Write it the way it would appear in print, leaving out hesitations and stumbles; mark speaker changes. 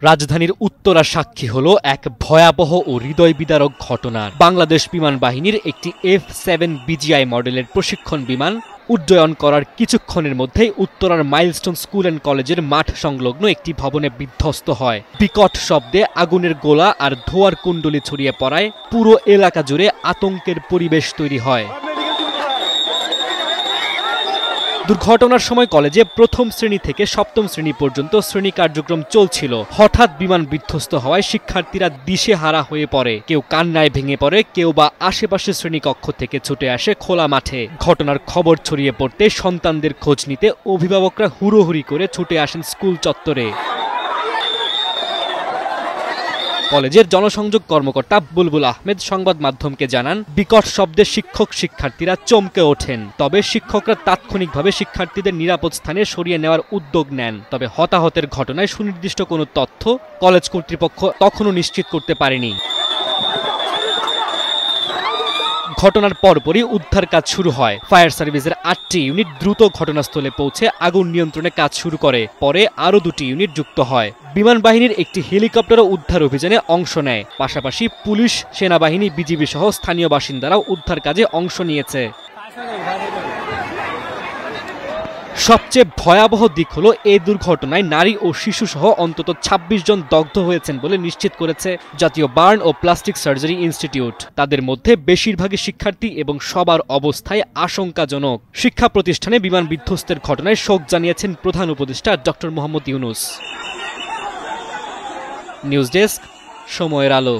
Speaker 1: রাজধানীর উত্তরা সাক্ষী হলো এক ভয়াবহ ও হৃদয় বিদারক ঘটনার। বাংলাদেশ বিমান বাহিনীর একটি F-7 BGI মডেলের প্রশিক্ষণ বিমান উড্ডয়ন করার কিছুক্ষণের মধ্যেই উত্তরার মাইলস্টোন স্কুল অ্যান্ড কলেজের মাঠ সংলগ্ন একটি ভবনে বিধ্বস্ত হয়। বিকট শব্দে আগুনের গোলা আর ধোঁয়ার কুণ্ডলী ছড়িয়ে পড়ায় পুরো এলাকা জুড়ে আতঙ্কের পরিবেশ তৈরি হয়। দুর্ঘটনার সময় কলেজে প্রথম শ্রেণী থেকে সপ্তম শ্রেণী পর্যন্ত শ্রেণী কার্যক্রম চলছিল। হঠাৎ বিমান বিধ্বস্ত হওয়ায় শিক্ষার্থীরা দিশেহারা হয়ে পড়ে, কেউ কান্নায় ভেঙে পড়ে, কেউ বা আশেপাশের শ্রেণীকক্ষ থেকে ছুটে আসে খোলা মাঠে। ঘটনার খবর ছড়িয়ে পড়তে সন্তানদের খোঁজ নিতে অভিভাবকরা হুড়োহুড়ি করে ছুটে আসেন স্কুল চত্বরে। কলেজের জনসংযোগ কর্মকর্তা বুলবুল আহমেদ সংবাদ মাধ্যমকে জানান, বিকট শব্দে শিক্ষক শিক্ষার্থীরা চমকে ওঠেন। তবে শিক্ষকরা তাৎক্ষণিকভাবে শিক্ষার্থীদের নিরাপদ স্থানে সরিয়ে নেওয়ার উদ্যোগ নেন। তবে হতাহতের ঘটনায় সুনির্দিষ্ট কোনো তথ্য কলেজ কর্তৃপক্ষ তখনও নিশ্চিত করতে পারেনি। ঘটনার পরপরই উদ্ধার কাজ শুরু হয়। ফায়ার সার্ভিসের 8টি ইউনিট দ্রুত ঘটনাস্থলে পৌঁছে আগুন নিয়ন্ত্রণে কাজ শুরু করে। পরে আরও 2টি ইউনিট যুক্ত হয়। বিমান বাহিনীর একটি হেলিকপ্টারও উদ্ধার অভিযানে অংশ নেয়। পাশাপাশি পুলিশ, সেনাবাহিনী, বিজিবি সহ স্থানীয় বাসিন্দারাও উদ্ধার কাজে অংশ নিয়েছে। সবচেয়ে ভয়াবহ দিক হলো এই দুর্ঘটনায় নারী ও শিশু সহ অন্তত 26 জন দগ্ধ হয়েছেন বলে নিশ্চিত করেছে জাতীয় বার্ন ও প্লাস্টিক সার্জারি ইনস্টিটিউট। তাদের মধ্যে বেশিরভাগই শিক্ষার্থী এবং সবার অবস্থায় আশঙ্কাজনক। শিক্ষা প্রতিষ্ঠানে বিমান বিধ্বস্তের ঘটনায় শোক জানিয়েছেন প্রধান উপদেষ্টা doctor Mohammad Yunus. News desk, সময়ের আলো।